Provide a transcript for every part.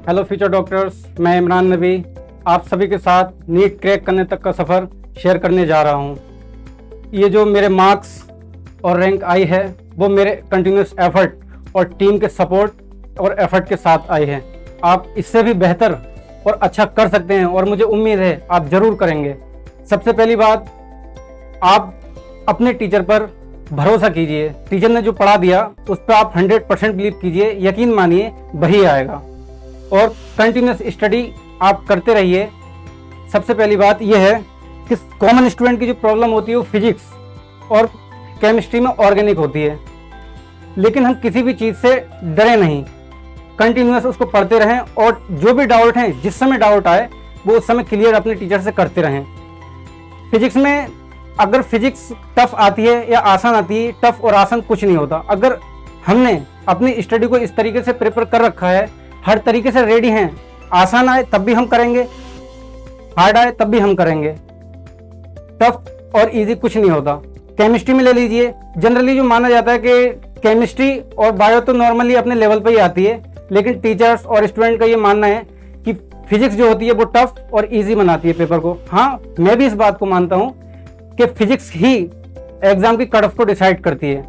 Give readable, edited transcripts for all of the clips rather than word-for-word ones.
Hello future doctors, मैं इमरान नबी आप सभी के साथ नीट क्रैक करने तक का सफ़र शेयर करने जा रहा हूं। ये जो मेरे मार्क्स और रैंक आई है वो मेरे कंटिन्यूस एफर्ट और टीम के सपोर्ट और एफर्ट के साथ आई है। आप इससे भी बेहतर और अच्छा कर सकते हैं और मुझे उम्मीद है आप ज़रूर करेंगे। सबसे पहली बात, आप अपने टीचर पर भरोसा कीजिए। टीचर ने जो पढ़ा दिया उस पर आप 100% बिलीव कीजिए, यकीन मानिए वही आएगा। और कंटिन्यूस स्टडी आप करते रहिए। सबसे पहली बात यह है कि कॉमन स्टूडेंट की जो प्रॉब्लम होती है वो फिजिक्स और केमिस्ट्री में ऑर्गेनिक होती है, लेकिन हम किसी भी चीज़ से डरे नहीं, कंटिन्यूस उसको पढ़ते रहें और जो भी डाउट हैं, जिस समय डाउट आए वो उस समय क्लियर अपने टीचर से करते रहें। फिजिक्स में अगर फिजिक्स टफ आती है या आसान आती है, टफ और आसान कुछ नहीं होता। अगर हमने अपनी स्टडी को इस तरीके से प्रिपेयर कर रखा है, हर तरीके से रेडी हैं, आसान आए तब भी हम करेंगे, हार्ड आए तब भी हम करेंगे। टफ और इजी कुछ नहीं होता। केमिस्ट्री में ले लीजिए, जनरली जो माना जाता है कि केमिस्ट्री और बायो तो नॉर्मली अपने लेवल पर ही आती है, लेकिन टीचर्स और स्टूडेंट का ये मानना है कि फिजिक्स जो होती है वो टफ और इजी बनाती है पेपर को। हाँ, मैं भी इस बात को मानता हूँ कि फिजिक्स ही एग्जाम की कट ऑफ को डिसाइड करती है,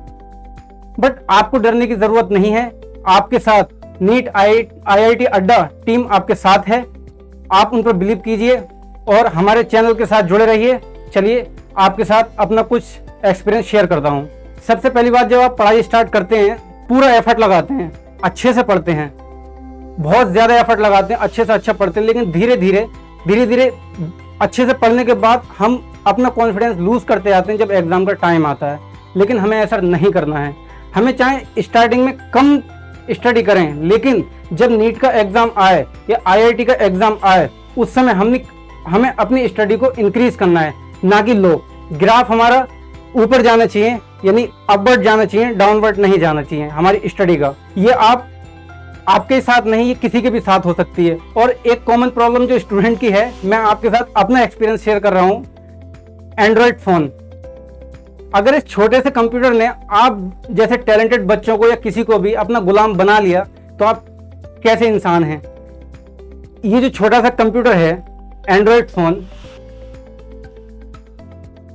बट आपको डरने की जरूरत नहीं है। आपके साथ नीट IIT अड्डा टीम आपके साथ है, आप उन पर बिलीव कीजिए और हमारे चैनल के साथ जुड़े रहिए। चलिए आपके साथ अपना कुछ एक्सपीरियंस शेयर करता हूँ। सबसे पहली बात, जब आप पढ़ाई स्टार्ट करते हैं पूरा एफर्ट लगाते हैं, अच्छे से पढ़ते हैं, बहुत ज़्यादा एफर्ट लगाते हैं, अच्छे से अच्छा पढ़ते हैं, लेकिन धीरे धीरे अच्छे से पढ़ने के बाद हम अपना कॉन्फिडेंस लूज करते जाते हैं जब एग्जाम का टाइम आता है। लेकिन हमें ऐसा नहीं करना है। हमें चाहे स्टार्टिंग में कम स्टडी करें, लेकिन जब नीट का एग्जाम आए या IIT का एग्जाम आए उस समय हमें अपनी स्टडी को इंक्रीज करना है, ना कि लो। ग्राफ हमारा ऊपर जाना चाहिए, यानी अपवर्ड जाना चाहिए, डाउनवर्ड नहीं जाना चाहिए हमारी स्टडी का। ये आपके साथ नहीं, ये किसी के भी साथ हो सकती है। और एक कॉमन प्रॉब्लम जो स्टूडेंट की है, मैं आपके साथ अपना एक्सपीरियंस शेयर कर रहा हूँ। एंड्रॉयड फोन, अगर इस छोटे से कंप्यूटर ने आप जैसे टैलेंटेड बच्चों को या किसी को भी अपना गुलाम बना लिया तो आप कैसे इंसान हैं। ये जो छोटा सा कंप्यूटर है एंड्रॉयड फोन,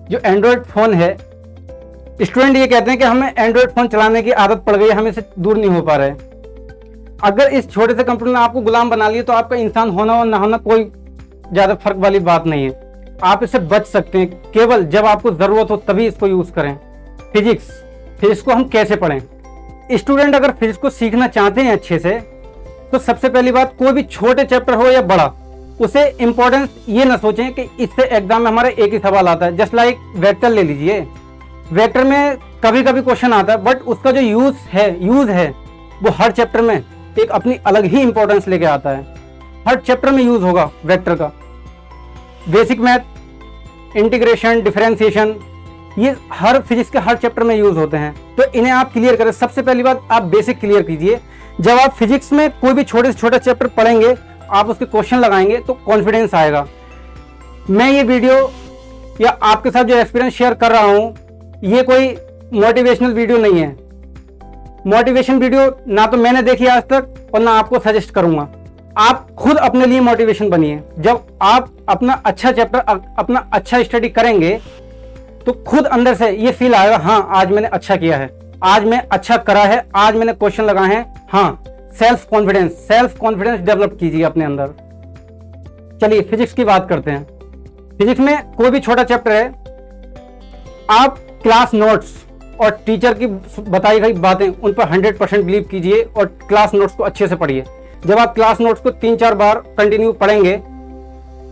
जो एंड्रॉयड फोन है, स्टूडेंट ये कहते हैं कि हमें एंड्रॉयड फोन चलाने की आदत पड़ गई है, हम इससे दूर नहीं हो पा रहे। अगर इस छोटे से कंप्यूटर ने आपको गुलाम बना लिया तो आपका इंसान होना और ना होना कोई ज्यादा फर्क वाली बात नहीं है। आप इससे बच सकते हैं, केवल जब आपको जरूरत हो तभी इसको यूज करें। फिजिक्स को हम कैसे पढ़ें? स्टूडेंट अगर फिजिक्स को सीखना चाहते हैं अच्छे से, तो सबसे पहली बात, कोई भी छोटे चैप्टर हो या बड़ा, उसे इंपॉर्टेंस ये ना सोचें कि इससे एग्जाम में हमारा एक ही सवाल आता है। जस्ट लाइक वेक्टर ले लीजिए, वेक्टर में कभी कभी क्वेश्चन आता है, बट उसका जो यूज है वो हर चैप्टर में एक अपनी अलग ही इंपॉर्टेंस लेके आता है। हर चैप्टर में यूज होगा वेक्टर का। बेसिक मैथ, इंटीग्रेशन, डिफरेंशिएशन, ये हर फिजिक्स के हर चैप्टर में यूज होते हैं, तो इन्हें आप क्लियर करें। सबसे पहली बात, आप बेसिक क्लियर कीजिए। जब आप फिजिक्स में कोई भी छोटे से छोटा चैप्टर पढ़ेंगे, आप उसके क्वेश्चन लगाएंगे तो कॉन्फिडेंस आएगा। मैं ये वीडियो या आपके साथ जो एक्सपीरियंस शेयर कर रहा हूं, ये कोई मोटिवेशनल वीडियो नहीं है। मोटिवेशन वीडियो ना तो मैंने देखी आज तक और ना आपको सजेस्ट करूंगा। आप खुद अपने लिए मोटिवेशन बनिए। जब आप अपना अच्छा चैप्टर, अपना अच्छा स्टडी करेंगे तो खुद अंदर से ये फील आएगा, हाँ आज मैंने अच्छा किया है, आज मैं अच्छा करा है, आज मैंने क्वेश्चन लगाए हैं। हाँ, सेल्फ कॉन्फिडेंस डेवलप कीजिए अपने अंदर। चलिए फिजिक्स की बात करते हैं। फिजिक्स में कोई भी छोटा चैप्टर है, आप क्लास नोट्स और टीचर की बताई गई बातें उन पर 100% बिलीव कीजिए और क्लास नोट्स को अच्छे से पढ़िए। जब आप क्लास नोट्स को 3-4 बार कंटिन्यू पढ़ेंगे,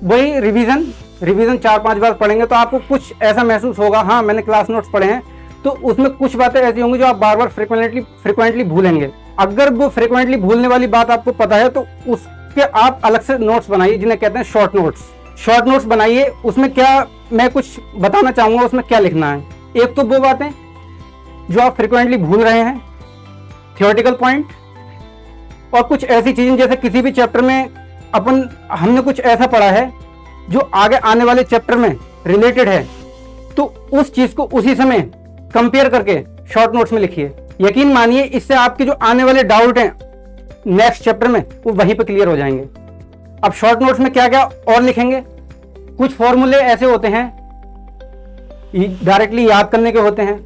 वही रिवीजन 4-5 बार पढ़ेंगे, तो आपको कुछ ऐसा महसूस होगा, हाँ मैंने क्लास नोट्स पढ़े हैं, तो उसमें कुछ बातें ऐसी होंगी जो आप बार बार फ्रिक्वेंटली भूलेंगे। अगर वो फ्रिक्वेंटली भूलने वाली बात आपको पता है तो उसके आप अलग से नोट्स बनाइए, जिन्हें कहते हैं शॉर्ट नोट्स बनाइए। उसमें क्या मैं कुछ बताना चाहूँगा, उसमें क्या लिखना है। एक तो वो बातें जो आप फ्रिक्वेंटली भूल रहे हैं, थियोरेटिकल पॉइंट, और कुछ ऐसी चीजें जैसे किसी भी चैप्टर में हमने कुछ ऐसा पढ़ा है जो आगे आने वाले चैप्टर में रिलेटेड है, तो उस चीज को उसी समय कंपेयर करके शॉर्ट नोट्स में लिखिए। यकीन मानिए इससे आपके जो आने वाले डाउट हैं नेक्स्ट चैप्टर में वो वहीं पे क्लियर हो जाएंगे। अब शॉर्ट नोट्स में क्या क्या और लिखेंगे, कुछ फॉर्मूले ऐसे होते हैं डायरेक्टली याद करने के होते हैं।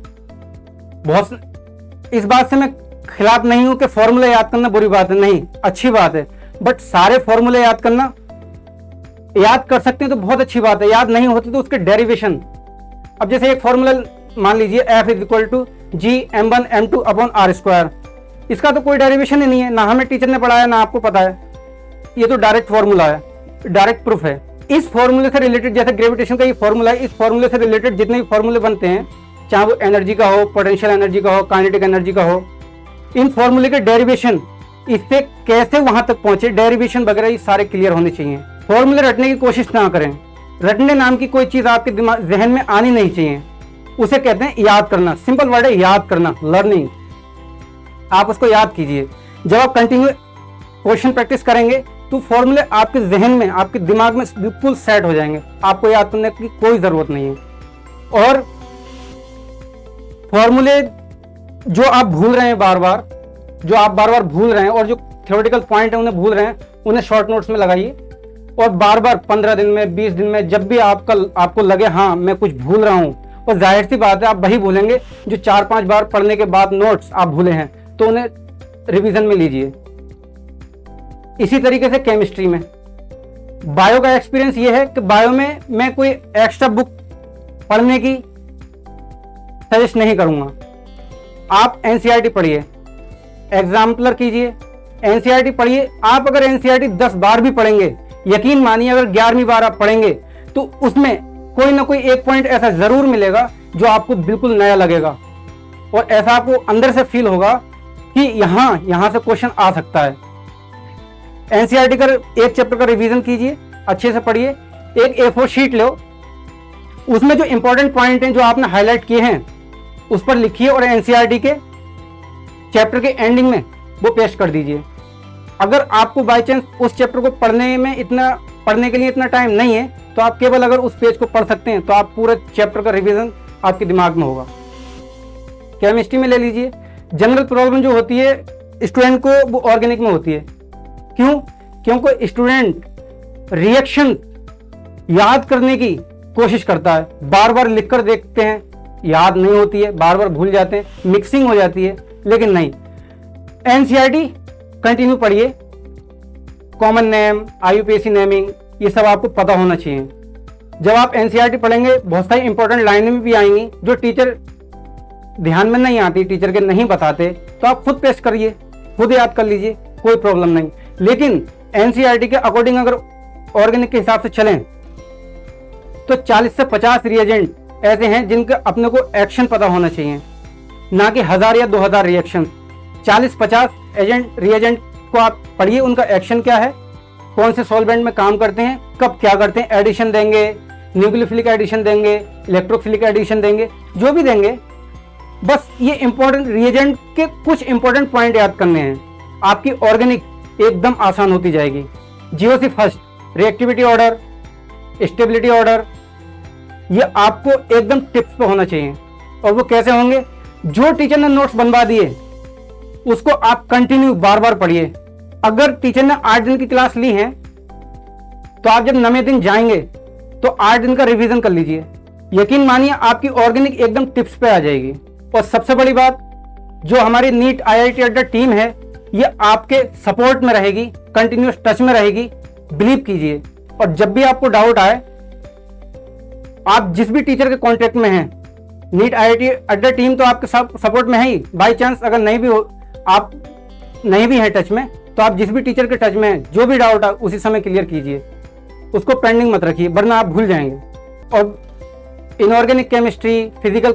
बहुत इस बात से मैं खिलाफ नहीं हूं कि फॉर्मूले याद करना बुरी बात है, नहीं, अच्छी बात है, बट सारे फॉर्मूले याद करना, याद कर सकते हैं तो बहुत अच्छी बात है, याद नहीं होते तो उसके डेरिवेशन। अब जैसे एक फॉर्मूला मान लीजिए F is equal to G m1m2 upon r square, इसका तो कोई डेरिवेशन ही नहीं है, ना हमें टीचर ने पढ़ाया ना आपको पता है, ये तो डायरेक्ट फॉर्मूला है, डायरेक्ट प्रूफ है। इस फॉर्मूले से रिलेटेड, जैसे ग्रेविटेशन का ये फॉर्मूला है, इस फॉर्मूले से रिलेटेड जितने भी फॉर्मूले बनते हैं, चाहे वो एनर्जी का हो, पोटेंशियल एनर्जी का हो, काइनेटिक एनर्जी का हो, इन फॉर्मूले के डेरिवेशन, इससे कैसे वहां तक पहुंचे, डेरिवेशन वगैरह ये सारे क्लियर होने चाहिए। फॉर्मूले रटने की कोशिश ना करें, रटने नाम की कोई चीज आपके दिमाग जहन में आनी नहीं चाहिए, उसे कहते हैं याद करना। सिंपल वर्ड है याद करना, लर्निंग। आप उसको याद कीजिए। जब आप कंटिन्यू क्वेश्चन प्रैक्टिस करेंगे तो फॉर्मूले आपके जहन में, आपके दिमाग में बिल्कुल सेट हो जाएंगे, आपको याद करने की कोई जरूरत नहीं है। और फॉर्मूले जो आप भूल रहे हैं बार बार, जो आप बार बार भूल रहे हैं और जो थ्योरेटिकल पॉइंट है उन्हें भूल रहे हैं, उन्हें शॉर्ट नोट्स में लगाइए और बार बार 15 दिन में, 20 दिन में, जब भी आपको लगे हाँ मैं कुछ भूल रहा हूं, और जाहिर सी बात है आप वही भूलेंगे जो 4-5 बार पढ़ने के बाद नोट्स आप भूले हैं, तो उन्हें रिवीजन में लीजिए। इसी तरीके से केमिस्ट्री में, बायो का एक्सपीरियंस ये है कि बायो में मैं कोई एक्स्ट्रा बुक पढ़ने की सजेस्ट नहीं करूंगा। आप एनसीईआरटी पढ़िए, एग्जाम्पलर कीजिए, एनसीईआरटी पढ़िए। आप अगर एनसीईआरटी 10 बार भी पढ़ेंगे, यकीन मानिए अगर 11वीं बार आप पढ़ेंगे तो उसमें कोई ना कोई एक पॉइंट ऐसा जरूर मिलेगा जो आपको बिल्कुल नया लगेगा और ऐसा आपको अंदर से फील होगा कि यहां से क्वेश्चन आ सकता है। एनसीईआरटी का एक चैप्टर का रिवीजन कीजिए, अच्छे से पढ़िए, एक A4 शीट लो, उसमें जो इंपॉर्टेंट पॉइंट हैं जो आपने हाईलाइट किए हैं उस पर लिखिए और एनसीईआरटी के चैप्टर के एंडिंग में वो पेस्ट कर दीजिए। अगर आपको बाय चांस उस चैप्टर को पढ़ने के लिए इतना टाइम नहीं है तो आप केवल अगर उस पेज को पढ़ सकते हैं तो आप पूरे चैप्टर का रिवीजन आपके दिमाग में होगा। केमिस्ट्री में ले लीजिए, जनरल प्रॉब्लम जो होती है स्टूडेंट को वो ऑर्गेनिक में होती है। क्यों? क्योंकि स्टूडेंट रिएक्शन याद करने की कोशिश करता है, बार बार लिख कर देखते हैं, याद नहीं होती है, बार बार भूल जाते हैं, मिक्सिंग हो जाती है। लेकिन नहीं, एनसीईआरटी कंटिन्यू पढ़िए, कॉमन नेम, आईयूपीएसी नेमिंग, ये सब आपको पता होना चाहिए। जब आप एनसीईआरटी पढ़ेंगे बहुत सारी इंपॉर्टेंट लाइनें भी आएंगी जो टीचर ध्यान में नहीं आती, टीचर के नहीं बताते, तो आप खुद पेस्ट करिए, खुद याद कर लीजिए, कोई प्रॉब्लम नहीं। लेकिन एनसीईआरटी के अकॉर्डिंग अगर ऑर्गेनिक के हिसाब से चलें तो 40 से 50 रिएजेंट ऐसे हैं जिनके अपने को एक्शन पता होना चाहिए, ना कि 1000 या 2000 रिएक्शन। 40-50 रिएजेंट को आप पढ़िए, उनका एक्शन क्या है, कौन से सॉल्वेंट में काम करते हैं, कब क्या करते हैं, एडिशन देंगे, न्यूक्लियोफिलिक एडिशन देंगे, इलेक्ट्रोफिलिक एडिशन देंगे, जो भी देंगे, बस ये इंपॉर्टेंट रिएजेंट के कुछ इंपॉर्टेंट पॉइंट याद करने हैं। आपकी ऑर्गेनिक एकदम आसान होती जाएगी। GOC first, reactivity order, stability order, ये आपको एकदम टिप्स पे होना चाहिए। और वो कैसे होंगे? जो टीचर ने नोट्स बनवा दिए उसको आप कंटिन्यू बार बार पढ़िए। अगर टीचर ने 8 दिन की क्लास ली है तो आप जब 9वें दिन जाएंगे तो 8 दिन का रिवीजन कर लीजिए, यकीन मानिए आपकी ऑर्गेनिक एकदम टिप्स पे आ जाएगी। और सबसे बड़ी बात, जो हमारी नीट IIT अड्डा टीम है ये आपके सपोर्ट में रहेगी, कंटिन्यूस टच में रहेगी, बिलीव कीजिए। और जब भी आपको डाउट आए, आप जिस भी टीचर के कांटेक्ट में हैं, नीट IIT अड्डा टीम तो आपके सपोर्ट में है ही। बाई चांस अगर नहीं भी हो, आप नहीं भी हैं टच में, तो आप जिस भी टीचर के टच में हैं, जो भी डाउट है उसी समय क्लियर कीजिए, उसको पेंडिंग मत रखिए, वरना आप भूल जाएंगे। और इनऑर्गेनिक केमिस्ट्री, फिजिकल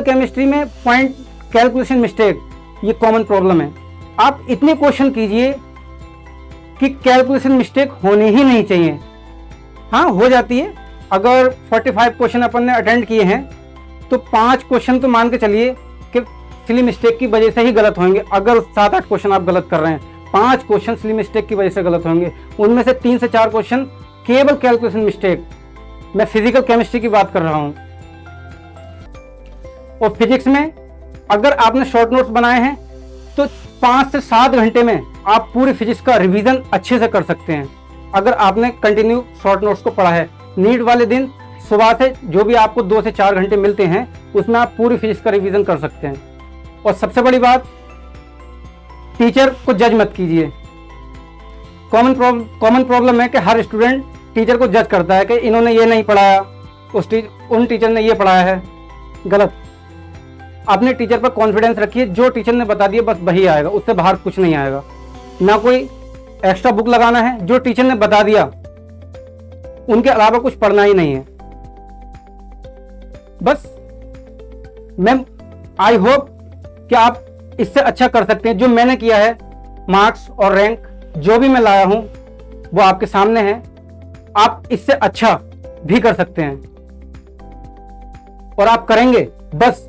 केमिस्ट्री में पॉइंट कैलकुलेशन मिस्टेक ये कॉमन प्रॉब्लम है। आप इतने क्वेश्चन कीजिए कि कैलकुलेशन मिस्टेक होनी ही नहीं चाहिए। हाँ, हो जाती है। अगर 45 क्वेश्चन अपन ने अटेंड किए हैं तो 5 क्वेश्चन तो मान के चलिए कि सिली मिस्टेक की वजह से ही गलत होंगे। अगर 7-8 क्वेश्चन आप गलत कर रहे हैं, 5 क्वेश्चन सिली मिस्टेक की वजह से गलत होंगे, उनमें से 3 से 4 क्वेश्चन केवल कैलकुलेशन मिस्टेक। मैं फिजिकल केमिस्ट्री की बात कर रहा हूं। और फिजिक्स में अगर आपने शॉर्ट नोट्स बनाए हैं तो 5 से 7 घंटे में आप पूरी फिजिक्स का रिवीजन अच्छे से कर सकते हैं अगर आपने कंटिन्यू शॉर्ट नोट्स को पढ़ा है। नीट वाले दिन सुबह से जो भी आपको 2 से 4 घंटे मिलते हैं उसमें आप पूरी फिजिक्स का रिवीजन कर सकते हैं। और सबसे बड़ी बात, टीचर को जज मत कीजिए। कॉमन प्रॉब्लम है कि हर स्टूडेंट टीचर को जज करता है कि इन्होंने ये नहीं पढ़ाया, उन टीचर ने ये पढ़ाया है। गलत। अपने टीचर पर कॉन्फिडेंस रखिए, जो टीचर ने बता दिया बस वही आएगा, उससे बाहर कुछ नहीं आएगा। ना कोई एक्स्ट्रा बुक लगाना है, जो टीचर ने बता दिया उनके अलावा कुछ पढ़ना ही नहीं है। बस मैं आई होप कि आप इससे अच्छा कर सकते हैं। जो मैंने किया है, मार्क्स और रैंक जो भी मैं लाया हूं वो आपके सामने है। आप इससे अच्छा भी कर सकते हैं और आप करेंगे। बस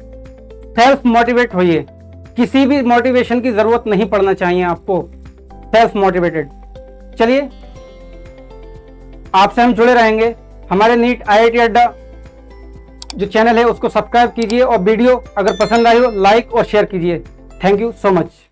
सेल्फ मोटिवेट होइए, किसी भी मोटिवेशन की जरूरत नहीं पड़ना चाहिए आपको, सेल्फ मोटिवेटेड। चलिए, आपसे हम जुड़े रहेंगे। हमारे नीट IIT अड्डा जो चैनल है उसको सब्सक्राइब कीजिए और वीडियो अगर पसंद आई हो लाइक और शेयर कीजिए। Thank you so much.